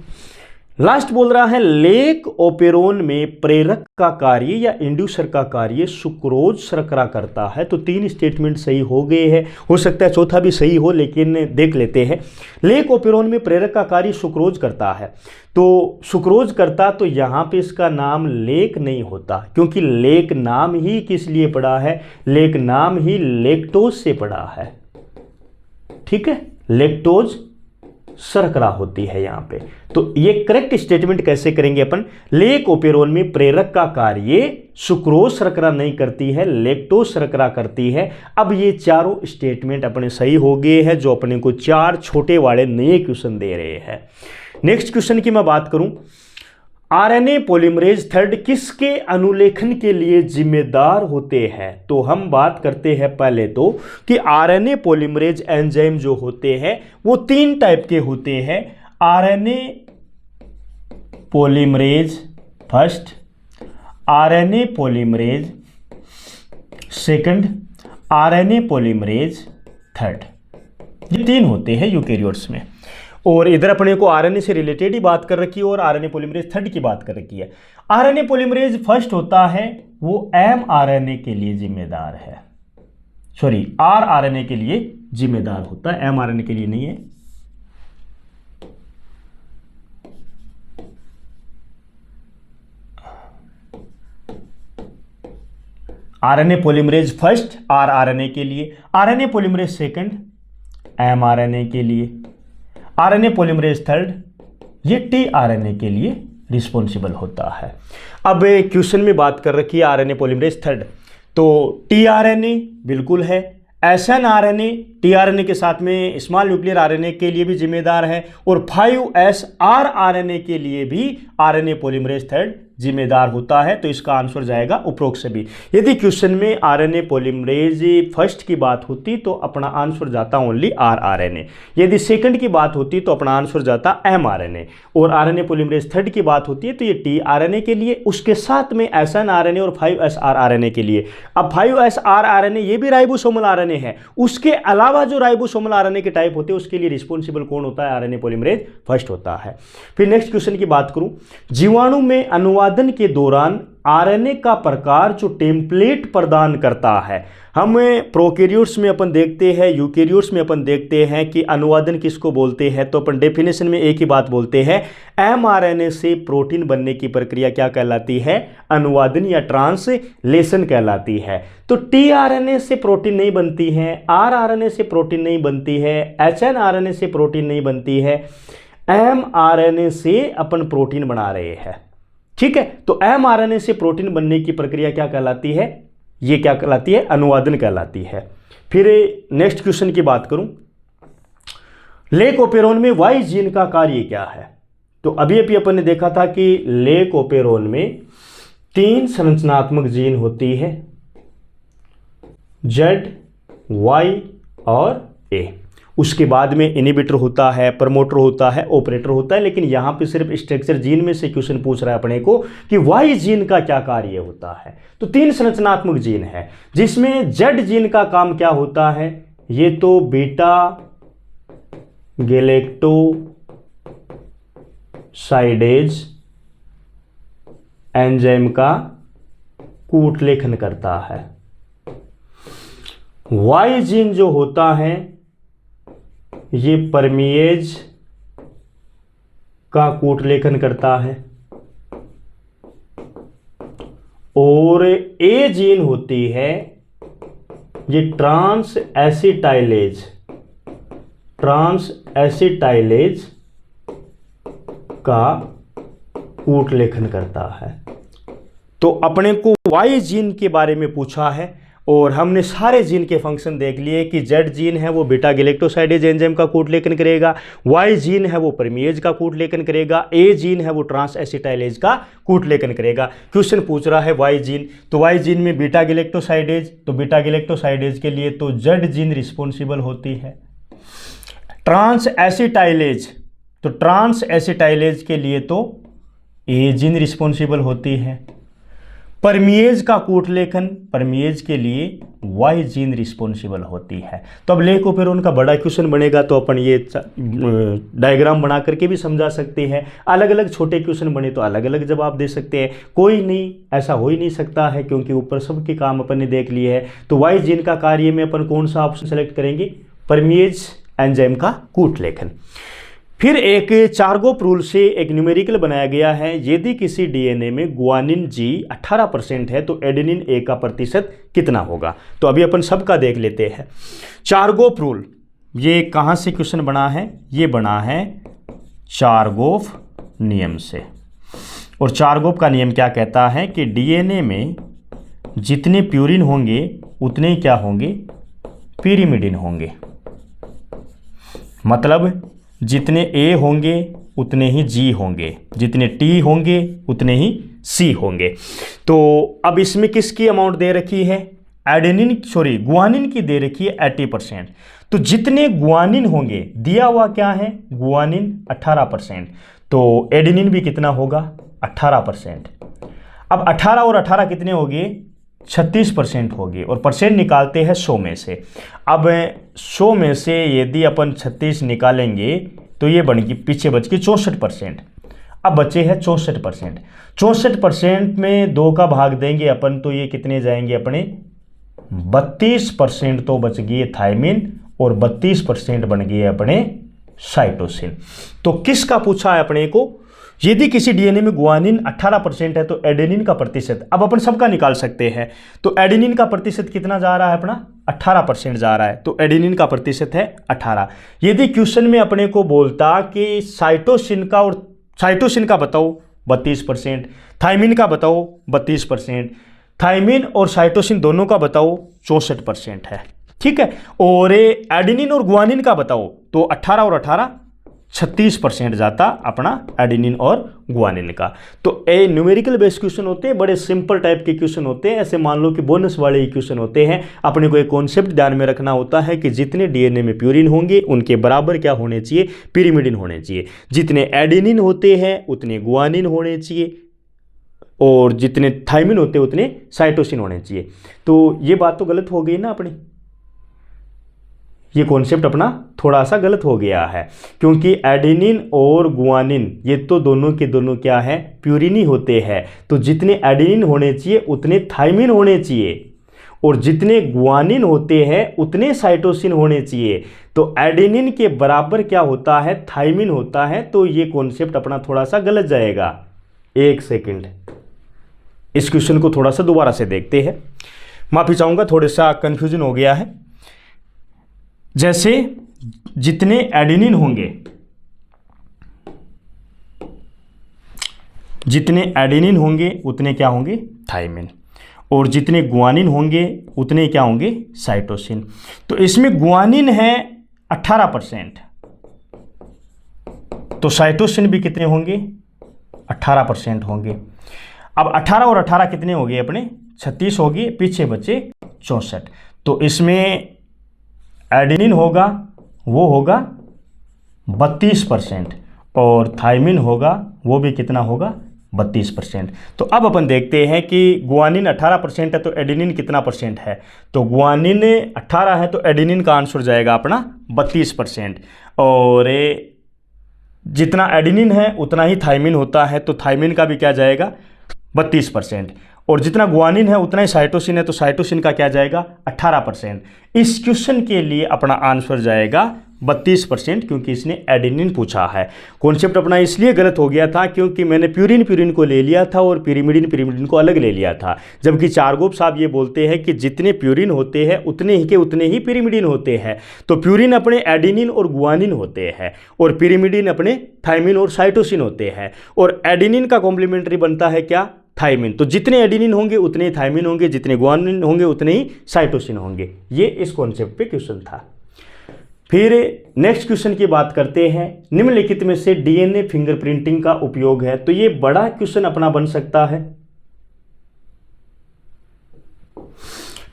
लास्ट बोल रहा है लेक ओपेरोन में प्रेरक का कार्य या इंड्यूसर का कार्य सुक्रोज शर्करा करता है। तो 3 स्टेटमेंट सही हो गए हैं, हो सकता है चौथा भी सही हो, लेकिन देख लेते हैं। लेक ओपेरोन में प्रेरक का कार्य सुक्रोज करता है, तो सुक्रोज करता, तो यहां पे इसका नाम लेक नहीं होता, क्योंकि लेक नाम ही किस लिए पड़ा है? लेक नाम ही लेक्टोज से पड़ा है। ठीक है, लेक्टोज शर्करा होती है यहां पे। तो ये करेक्ट स्टेटमेंट कैसे करेंगे अपन? लेक ओपेरोन में प्रेरक का कार्य सुक्रोज शर्करा नहीं करती है, लेक्टोज शर्करा करती है। अब ये चारों स्टेटमेंट अपने सही हो गए हैं, जो अपने को 4 छोटे वाले नए क्वेश्चन दे रहे हैं। नेक्स्ट क्वेश्चन की मैं बात करूं, आरएनए पॉलीमरेज 3 किसके अनुलेखन के लिए जिम्मेदार होते हैं? तो हम बात करते हैं पहले तो कि आरएनए पॉलीमरेज एंजाइम जो होते हैं वो 3 टाइप के होते हैं। RNA polymerase first, RNA polymerase second, RNA polymerase third. ये 3 होते हैं यूकेरियोट्स में, और इधर अपने को आरएनए से रिलेटेड ही बात कर रखी है और आरएनए पॉलीमरेज 3 की बात कर रखी है। आरएनए पॉलीमरेज फर्स्ट होता है, वो एमआरएनए के लिए जिम्मेदार है, आरआरएनए के लिए जिम्मेदार होता है, एमआरएनए के लिए नहीं है। आरएनए पॉलीमरेज फर्स्ट आरआरएनए के लिए, आरएनए पॉलीमरेज सेकंड एमआरएनए के लिए, आरएनए पॉलीमरेज थर्ड ये टीआरएनए के लिए रिस्पॉन्सिबल होता है। अब क्वेश्चन में बात कर रखी है आरएनए पॉलीमरेज थर्ड, तो टीआरएनए बिल्कुल है, एसएनआरएनए टीआरएनए के साथ में स्मॉल न्यूक्लियर आरएनए के लिए भी जिम्मेदार है, और 5S आरआरएनए के लिए भी आरएनए पॉलीमरेज थर्ड जिम्मेदार होता है। तो इसका आंसर जाएगा उपरोक्त सभी। यदि क्वेश्चन में आरएनए पॉलीमरेज फर्स्ट की बात होती तो अपना आंसर जाता ओनली आरआरएनए, यदि सेकंड की बात होती तो अपना आंसर जाता एमआरएनए, और आरएनए पॉलीमरेज थर्ड की बात होती है तो ये टीआरएनए के लिए, उसके साथ में एसएनआरएनए और 5S आरआरएनए के लिए। अब 5S आरआरएनए ये भी राइबोसोमल आरएनए है, उसके अलावा जो राइबोसोमल आरएनए के टाइप होते हैं उसके लिए रिस्पॉन्सिबल कौन होता है? आरएनए पॉलीमरेज फर्स्ट होता है। फिर नेक्स्ट क्वेश्चन की बात करूं, जीवाणु में अनुवादन के दौरान आरएनए का प्रकार जो टेम्पलेट प्रदान करता है, हम प्रोकैरियोट्स में अपन देखते हैं, यूकैरियोट्स में अपन देखते हैं कि अनुवादन किसको बोलते हैं, तो अपन डेफिनेशन में एक ही बात बोलते हैं, एमआरएनए से प्रोटीन बनने की प्रक्रिया क्या कहलाती है? अनुवादन या ट्रांसलेशन कहलाती है। तो टीआरएनए से प्रोटीन नहीं बनती है, आरआरएनए से प्रोटीन नहीं बनती है, एचएनआरएनए से प्रोटीन नहीं बनती है, एमआरएनए से अपन प्रोटीन बना रहे हैं। ठीक है, तो एमआरएनए से प्रोटीन बनने की प्रक्रिया क्या कहलाती है? ये क्या कहलाती है? अनुवादन कहलाती है। फिर नेक्स्ट क्वेश्चन की बात करूं, लेकोपेरोन में वाई जीन का कार्य क्या है? तो अभी अपन ने देखा था कि लेकोपेरोन में 3 संरचनात्मक जीन होती है, जेड, वाई और ए। उसके बाद में इनिबिटर होता है, प्रमोटर होता है, ऑपरेटर होता है, लेकिन यहां पे सिर्फ स्ट्रक्चर जीन में से क्वेश्चन पूछ रहा है अपने को कि वाई जीन का क्या कार्य होता है। तो 3 संरचनात्मक जीन है, जिसमें जेड जीन का काम क्या होता है? ये तो बीटा गैलेक्टोसाइडेज एंजाइम का कूट लेखन करता है। वाई जीन जो होता है ये परमीएज का कूट लेखन करता है, और ए जीन होती है ये ट्रांस एसिटाइलेज का कूट लेखन करता है। तो अपने को वाई जीन के बारे में पूछा है, और हमने सारे जीन के फंक्शन देख लिए कि जेड जीन है वो बीटा गैलेक्टोसाइडेज एंजाइम का कूट लेखन करेगा, वाई जीन है वो परमीएज का कूट लेखन करेगा, ए जीन है वो ट्रांस एसिटाइलेज का कूट लेखन करेगा। क्वेश्चन पूछ रहा है वाई जीन, तो वाई जीन में बीटा गैलेक्टोसाइडेज, तो बीटा गैलेक्टोसाइडेज के लिए तो जेड जीन रिस्पॉन्सिबल होती है। ट्रांस एसिटाइलेज, तो ट्रांस एसिटाइलेज के लिए तो ए जीन रिस्पॉन्सिबल होती है। परमीएज का कूट लेखन, परमीएज के लिए वाई जीन रिस्पॉन्सिबल होती है। तो अब लेकोपेरोन का बड़ा क्वेश्चन बनेगा तो अपन ये डायग्राम बना करके भी समझा सकते हैं, अलग अलग छोटे क्वेश्चन बने तो अलग अलग जवाब दे सकते हैं। कोई नहीं, ऐसा हो ही नहीं सकता है, क्योंकि ऊपर सबके काम अपन ने देख लिए है। तो वाई जीन का कार्य में अपन कौन सा ऑप्शन सेलेक्ट करेंगे? परमीएज एंजाइम का कूट लेखन। फिर एक चारगोप रूल से एक न्यूमेरिकल बनाया गया है, यदि किसी डीएनए में गुआनिन जी 18% है तो एडेनिन ए का प्रतिशत कितना होगा? तो अभी अपन सबका देख लेते हैं। चारगोप रूल ये कहाँ से क्वेश्चन बना है? ये बना है चारगोप नियम से, और चारगोप का नियम क्या कहता है कि डीएनए में जितने प्यूरिन होंगे उतने क्या होंगे? पिरिमिडिन होंगे। मतलब जितने ए होंगे उतने ही जी होंगे, जितने टी होंगे उतने ही सी होंगे। तो अब इसमें किसकी अमाउंट दे रखी है? गुआनिन की दे रखी है 80%। तो जितने गुआनिन होंगे, दिया हुआ क्या है? गुआनिन 18%, तो एडेनिन भी कितना होगा? 18%। अब 18 और 18 कितने हो गए? 36% होगी, और परसेंट निकालते हैं 100 में से। अब 100 में से यदि अपन 36 निकालेंगे तो ये बन गई, पीछे बच गई 64%। अब बचे हैं 64%। 64% में 2 का भाग देंगे अपन तो ये कितने जाएंगे अपने? 32% तो बच गई थायमिन, और 32% बन गए अपने साइटोसिन। तो किसका पूछा है अपने को? यदि किसी डीएनए में गुआनिन 18% है तो एडेनिन का प्रतिशत, अब अपन सबका निकाल सकते हैं, तो एडेनिन का प्रतिशत कितना जा रहा है अपना 18% जा रहा है, तो एडेनिन का प्रतिशत है 18। यदि क्वेश्चन में अपने को बोलता कि साइटोसिन का बताओ 32%, थाइमिन का बताओ 32%, थाइमिन और साइटोसिन दोनों का बताओ 64% है, ठीक है। और एडेनिन और गुआनिन का बताओ तो 18 और 18 36% जाता अपना एडेनिन और गुआनिन का। तो ये न्यूमेरिकल बेस्ड क्वेश्चन होते हैं, बड़े सिंपल टाइप के क्वेश्चन होते हैं। ऐसे मान लो कि बोनस वाले ही क्वेश्चन होते हैं। अपने को एक कॉन्सेप्ट ध्यान में रखना होता है कि जितने डीएनए में प्यूरिन होंगे उनके बराबर क्या होने चाहिए, पिरिमिडिन होने चाहिए। जितने एडेनिन होते हैं उतने गुआनिन होने चाहिए, और जितने थाइमिन होते हैं उतने साइटोसिन होने चाहिए। तो ये बात तो गलत हो गई ना अपनी, ये कॉन्सेप्ट अपना थोड़ा सा गलत हो गया है, क्योंकि एडेनिन और गुआनिन ये तो दोनों के दोनों क्या है, प्यूरिन ही होते हैं। तो जितने एडेनिन होने चाहिए उतने थाइमिन होने चाहिए, और जितने गुआनिन होते हैं उतने साइटोसिन होने चाहिए। तो एडेनिन के बराबर क्या होता है, थाइमिन होता है। तो ये कॉन्सेप्ट अपना थोड़ा सा गलत जाएगा। एक सेकेंड, इस क्वेश्चन को थोड़ा सा दोबारा से देखते हैं। माफी चाहूंगा, थोड़ा सा कंफ्यूजन हो गया है। जैसे जितने एडेनिन होंगे, उतने क्या होंगे, थाइमिन, और जितने गुआनिन होंगे उतने क्या होंगे, साइटोसिन। तो इसमें गुआनिन है 18%, तो साइटोसिन भी कितने होंगे, 18% होंगे। अब 18 और 18 कितने हो गए अपने, 36 हो गए, पीछे बचे 64। तो इसमें एडेनिन होगा, वो होगा 32%, और थाइमिन होगा, वो भी कितना होगा, 32%। तो अब अपन देखते हैं कि गुआनिन 18% है तो एडेनिन कितना परसेंट है। तो गुआनिन 18 है तो एडेनिन का आंसर जाएगा अपना 32%, और जितना एडेनिन है उतना ही थाइमिन होता है, तो थाइमिन का भी क्या जाएगा, 32%, और जितना गुआनिन है उतना ही साइटोसिन है, तो साइटोसिन का क्या जाएगा, 18%। इस क्वेश्चन के लिए अपना आंसर जाएगा 32%, क्योंकि इसने एडेनिन पूछा है। कॉन्सेप्ट अपना इसलिए गलत हो गया था क्योंकि मैंने प्यूरिन को ले लिया था और पिरिमिडिन को अलग ले लिया था, जबकि चारगोप साहब ये बोलते हैं कि जितने प्यूरिन होते हैं उतने ही पिरिमिडिन होते हैं। तो प्यूरिन अपने एडेनिन और गुआनिन होते हैं, और पिरिमिडिन अपने थाइमिन और साइटोसिन होते हैं, और एडेनिन का कॉम्प्लीमेंट्री बनता है क्या, थाइमिन। तो जितने एडेनिन होंगे उतने ही थाइमिन होंगे, जितने गुआनिन होंगे उतने ही साइटोसिन होंगे। ये इस कॉन्सेप्ट पे क्वेश्चन था। फिर नेक्स्ट क्वेश्चन की बात करते हैं। निम्नलिखित में से डीएनए फिंगरप्रिंटिंग का उपयोग है, तो ये बड़ा क्वेश्चन अपना बन सकता है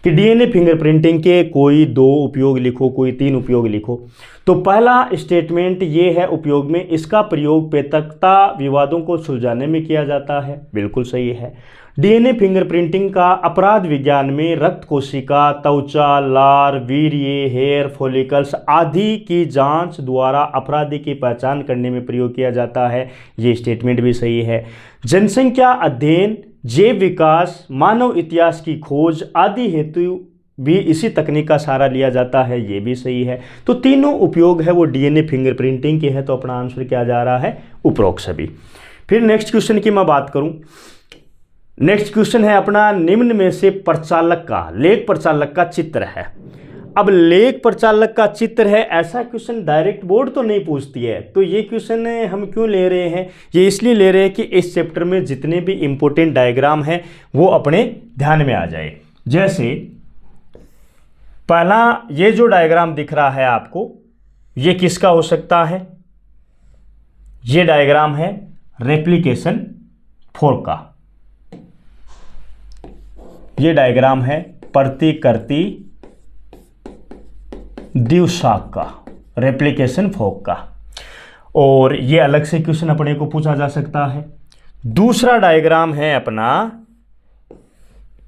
कि डीएनए फिंगरप्रिंटिंग के कोई 2 उपयोग लिखो, कोई 3 उपयोग लिखो। तो पहला स्टेटमेंट ये है उपयोग में, इसका प्रयोग पेतकता विवादों को सुलझाने में किया जाता है। बिल्कुल सही है। डीएनए फिंगरप्रिंटिंग का अपराध विज्ञान में रक्त कोशिका, त्वचा, लार, वीर्य, हेयर फॉलिकल्स आदि की जांच द्वारा अपराधी की पहचान करने में प्रयोग किया जाता है। ये स्टेटमेंट भी सही है। जनसंख्या अध्ययन, जैव विकास, मानव इतिहास की खोज आदि हेतु भी इसी तकनीक का सहारा लिया जाता है। ये भी सही है। तो तीनों उपयोग है वो डीएनए फिंगरप्रिंटिंग के है, तो अपना आंसर क्या जा रहा है, उपरोक्त सभी। फिर नेक्स्ट क्वेश्चन की मैं बात करूं। नेक्स्ट क्वेश्चन है अपना, निम्न में से प्रचालक का, लेख प्रचालक का चित्र है। अब लेख प्रचालक का चित्र है, ऐसा क्वेश्चन डायरेक्ट बोर्ड तो नहीं पूछती है। तो ये क्वेश्चन हम क्यों ले रहे हैं, ये इसलिए ले रहे हैं कि इस चैप्टर में जितने भी इंपॉर्टेंट डायग्राम है वो अपने ध्यान में आ जाए। जैसे पहला ये जो डायग्राम दिख रहा है आपको, ये किसका हो सकता है, ये डायग्राम है रेप्लिकेशन फोर्क का। ये डायग्राम है प्रतिकृति द्विशाख का, रेप्लिकेशन फोर्क का, और ये अलग से क्वेश्चन अपने को पूछा जा सकता है। दूसरा डायग्राम है अपना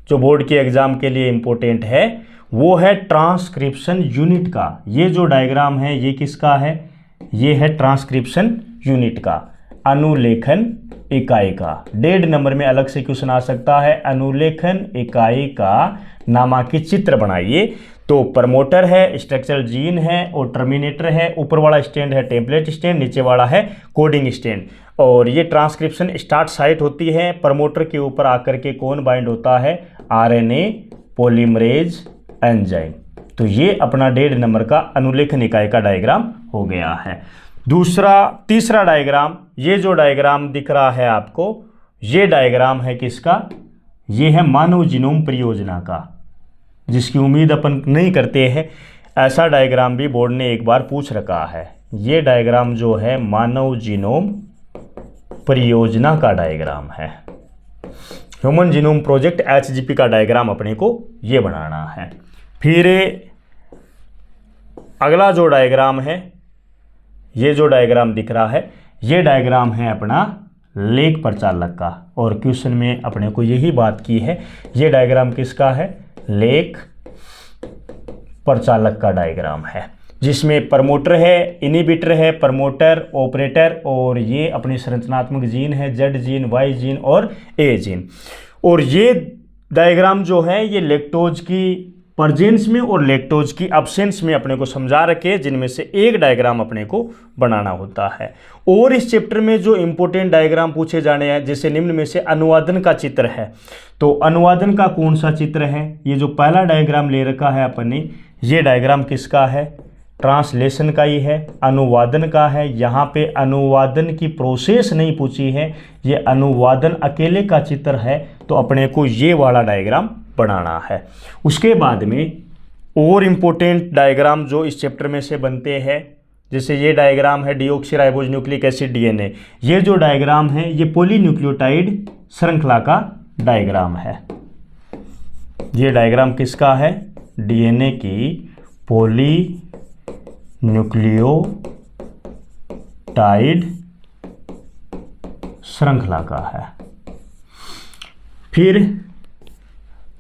जो बोर्ड के एग्जाम के लिए इंपॉर्टेंट है, वो है ट्रांसक्रिप्शन यूनिट का। ये जो डायग्राम है ये किसका है, ये है ट्रांसक्रिप्शन यूनिट का, अनुलेखन इकाई का। 1.5 नंबर में अलग से क्वेश्चन आ सकता है, अनुलेखन इकाई का नामांकित चित्र बनाइए। तो प्रमोटर है, स्ट्रक्चरल जीन है, और टर्मिनेटर है। ऊपर वाला स्टैंड है टेम्पलेट स्टैंड, नीचे वाला है कोडिंग स्टैंड। और ये ट्रांसक्रिप्शन स्टार्ट साइट होती है, प्रमोटर के ऊपर आकर के कौन बाइंड होता है, आरएनए पॉलीमरेज एंजाइम। तो ये अपना 1.5 नंबर का अनुलेखन इकाई का डायग्राम हो गया है। तीसरा डायग्राम, ये जो डायग्राम दिख रहा है आपको, ये डायग्राम है किसका, ये है मानव जीनोम परियोजना का, जिसकी उम्मीद अपन नहीं करते हैं। ऐसा डायग्राम भी बोर्ड ने एक बार पूछ रखा है। ये डायग्राम जो है मानव जीनोम परियोजना का डायग्राम है, ह्यूमन जीनोम प्रोजेक्ट HGP का डायग्राम अपने को ये बनाना है। फिर अगला जो डायग्राम है, ये जो डायग्राम दिख रहा है, ये डायग्राम है अपना लेख प्रचालक का, और क्वेश्चन में अपने को यही बात की है। ये डायग्राम किसका है, लेख प्रचालक का डायग्राम है, जिसमें प्रमोटर है, इनिबिटर है, प्रमोटर, ऑपरेटर, और ये अपनी संरचनात्मक जीन है, Z जीन, Y जीन और A जीन। और ये डायग्राम जो है ये लैक्टोज की प्रेजेंस में और लैक्टोज की अब्सेंस में अपने को समझा रखे, जिनमें से एक डायग्राम अपने को बनाना होता है। और इस चैप्टर में जो इंपॉर्टेंट डायग्राम पूछे जाने हैं, जैसे निम्न में से अनुवादन का चित्र है, तो अनुवादन का कौन सा चित्र है, ये जो पहला डायग्राम ले रखा है अपन ने, ये डायग्राम किसका है, ट्रांसलेशन का ही है, अनुवादन का है। यहाँ पे अनुवादन की प्रोसेस नहीं पूछी है, ये अनुवादन अकेले का चित्र है, तो अपने को ये वाला डायग्राम बनाना है। उसके बाद में और इम्पोर्टेंट डायग्राम जो इस चैप्टर में से बनते हैं, जैसे ये डायग्राम है डीऑक्सीराइबोज न्यूक्लिक एसिड DNA। ये जो डायग्राम है ये पॉलीन्यूक्लियोटाइड श्रृंखला का डायग्राम है। ये डायग्राम किसका है, DNA की पॉलीन्यूक्लियोटाइड श्रृंखला का है। फिर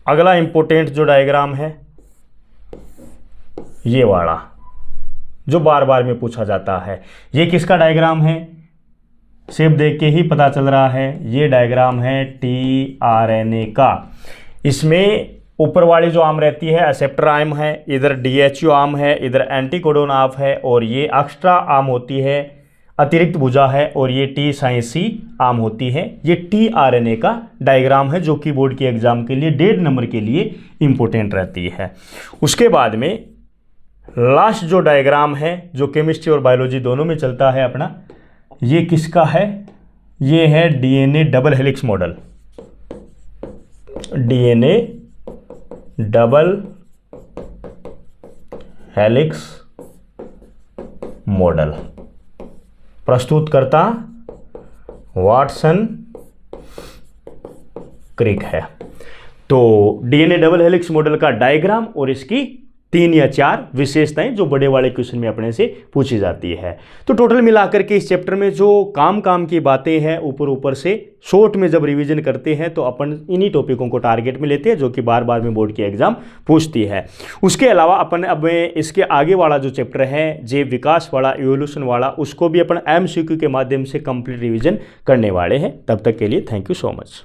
अगला इंपॉर्टेंट जो डायग्राम है ये वाला, जो बार बार में पूछा जाता है, ये किसका डायग्राम है, शेप देख के ही पता चल रहा है, ये डायग्राम है tRNA का। इसमें ऊपर वाली जो आर्म रहती है एक्सेप्टर आर्म है, इधर DHU आर्म है, इधर एंटीकोडोन आर्म है, और ये एक्स्ट्रा आर्म होती है, अतिरिक्त भुजा है, और ये T साइन C आर्म होती है। ये tRNA का डायग्राम है, जो कि बोर्ड के एग्जाम के लिए 1.5 नंबर के लिए इंपॉर्टेंट रहती है। उसके बाद में लास्ट जो डायग्राम है, जो केमिस्ट्री और बायोलॉजी दोनों में चलता है अपना, ये किसका है, ये है DNA double helix model. DNA double helix model, प्रस्तुतकर्ता वाटसन क्रिक है। तो DNA डबल हेलिक्स मॉडल का डायग्राम और इसकी 3 या 4 विशेषताएं जो बड़े वाले क्वेश्चन में अपने से पूछी जाती है। तो टोटल मिलाकर के इस चैप्टर में जो काम की बातें हैं ऊपर से शॉर्ट में जब रिवीजन करते हैं तो अपन इन्हीं टॉपिकों को टारगेट में लेते हैं, जो कि बार बार में बोर्ड की एग्जाम पूछती है। उसके अलावा अपन अब इसके आगे वाला जो चैप्टर है जैव विकास वाला, इवोल्यूशन वाला, उसको भी अपन MCQ के माध्यम से कंप्लीट रिविजन करने वाले हैं। तब तक के लिए थैंक यू सो मच।